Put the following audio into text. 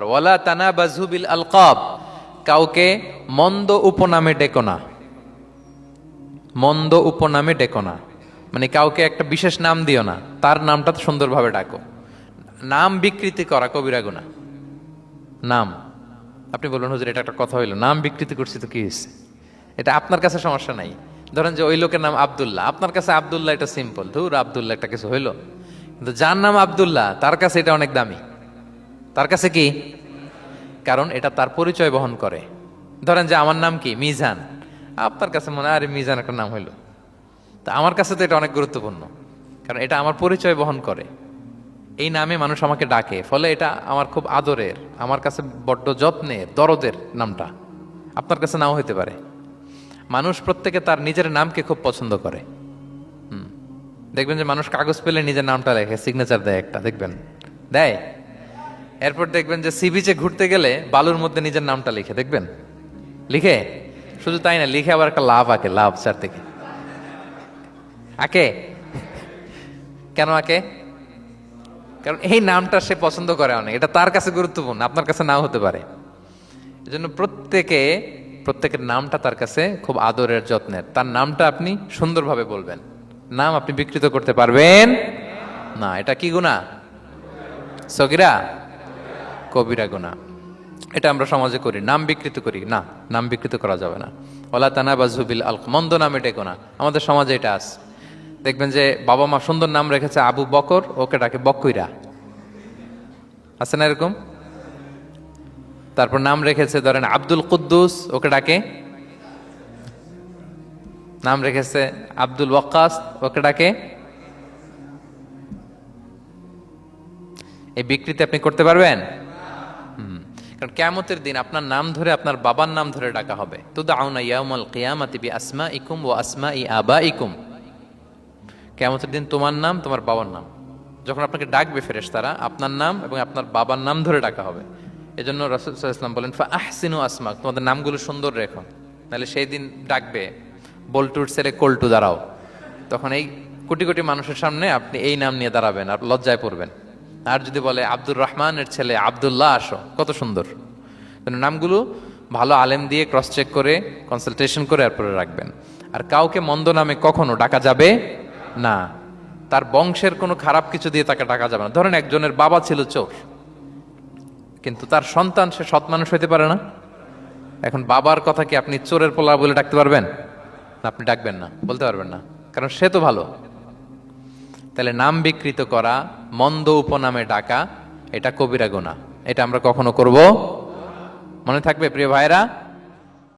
ওয়ালা তানাবাযু বিল আলকাব, কাউকে মন্দ উপনামে ডেকো না। মন্দ উপনামে ডেকো না মানে কাউকে একটা বিশেষ নাম দিও না, তার নামটা সুন্দরভাবে ডাকো। নাম বিকৃতি করা কবিরা গুনাহ। নাম আপনি বলবেন হুজুর এটা একটা কথা হইলো, নাম বিকৃতি করছি তো কি হয়েছে? এটা আপনার কাছে সমস্যা নাই। ধরেন যে ওই লোকের নাম আব্দুল্লাহ, আপনার কাছে আব্দুল্লাহ এটা সিম্পল, ধুর আব্দুল্লাহ একটা কিছু হইলো, কিন্তু যার নাম আব্দুল্লাহ তার কাছে এটা অনেক দামি। তার কাছে কি? কারণ এটা তার পরিচয় বহন করে। ধরেন যে আমার নাম কি মিজান, আপনার কাছে মনে হয় আরে মিজান একটা নাম হইলো, তা আমার কাছে তো এটা অনেক গুরুত্বপূর্ণ, কারণ এটা আমার পরিচয় বহন করে। এই নামে মানুষ আমাকে ডাকে, ফলে এটা আমার খুব আদরের, আমার কাছে বড্ড যত্নের, দরদের নামটা। আপনার কাছে নাও হইতে পারে। মানুষ প্রত্যেকে তার নিজের নামকে খুব পছন্দ করে। দেখবেন যে মানুষ কাগজ পেলে নিজের নামটা লেখে, সিগনেচার দেয় একটা, দেখবেন দেয়। এরপর দেখবেন যে সি বিচে ঘুরতে গেলে বালুর মধ্যে নিজের নামটা লিখে, দেখবেন লিখে। শুধু তাই না, লিখে আবার একটা লাভ আঁকে, লাভ চার থেকে আঁকে। কেন আঁকে? কারণ এই নামটা সে পছন্দ করে অনেক, এটা তার কাছে গুরুত্বপূর্ণ, আপনার কাছে নাও হতে পারে। এজন্য প্রত্যেকের নামটা তার কাছে খুব আদরের, যত্নের। তার নামটা আপনি সুন্দরভাবে বলবেন। নাম আপনি বিকৃত করতে পারবেন না। এটা কি গুনাহ? সগীরা কবিরা গুনাহ। এটা আমরা সমাজে করি, নাম বিকৃত করি না, নাম বিকৃত করা যাবে না। ওয়ালা তানাবাযু বিল আলক, মন্দ নামে ডেকো না। আমাদের সমাজে এটা আছে। দেখবেন যে বাবা মা সুন্দর নাম রেখেছে আবু বকর, ওকে ডাকে বকইরা, আছে না এরকম? তারপর নাম রেখেছে ধরেন আব্দুল কুদ্দুস, ওকে ডাকে। নাম রেখেছে আব্দুল ওয়াক্কাস, ওকে ডাকে। এই বিকৃতি আপনি করতে পারবেন? কারণ কিয়ামতের দিন আপনার নাম ধরে, আপনার বাবার নাম ধরে ডাকা হবে। তুদআউনা ইয়াউমাল কিয়ামাতি বিআসমাইকুম ওয়া আসমাই আবাইকুম। কিয়ামতের দিন তোমার নাম, তোমার বাবার নাম, যখন আপনাকে ডাকবে ফেরেশতারা, আপনার নাম এবং আপনার বাবার নাম ধরে ডাকা হবে। এজন্য রাসূল সাল্লাল্লাহু আলাইহি ওয়াসাল্লাম বলেন ফাআহসিনু আসমাক, তোমাদের নামগুলো সুন্দর রেখো, নাহলে সেই দিন ডাকবে বল্টুর ছেলে কল্টু দাঁড়াও, তখন এই কোটি কোটি মানুষের সামনে আপনি এই নাম নিয়ে দাঁড়াবেন আর লজ্জায় পড়বেন। আর যদি বলে আব্দুর রহমানের ছেলে আব্দুল্লাহ আসো, কত সুন্দর। নামগুলো ভালো আলেম দিয়ে ক্রস চেক করে, কনসালটেশন করে এরপরে রাখবেন। আর কাউকে মন্দ নামে কখনো ডাকা যাবে না। তার বংশের কোনো খারাপ কিছু দিয়ে তাকে ডাকা যাবে না। ধরেন একজনের বাবা ছিল চোর, কিন্তু তার সন্তান সে সৎ মানুষ হইতে পারে না। এখন বাবার কথা কি আপনি চোরের পোলা বলে ডাকতে পারবেন? আপনি ডাকবেন না, বলতে পারবেন না, কারণ সে তো ভালো। তাহলে নাম বিকৃত করা, মন্দ উপনামে ডাকা, এটা কবিরা গুনাহ। এটা আমরা কখনো করব? মনে থাকবে প্রিয় ভাইরা?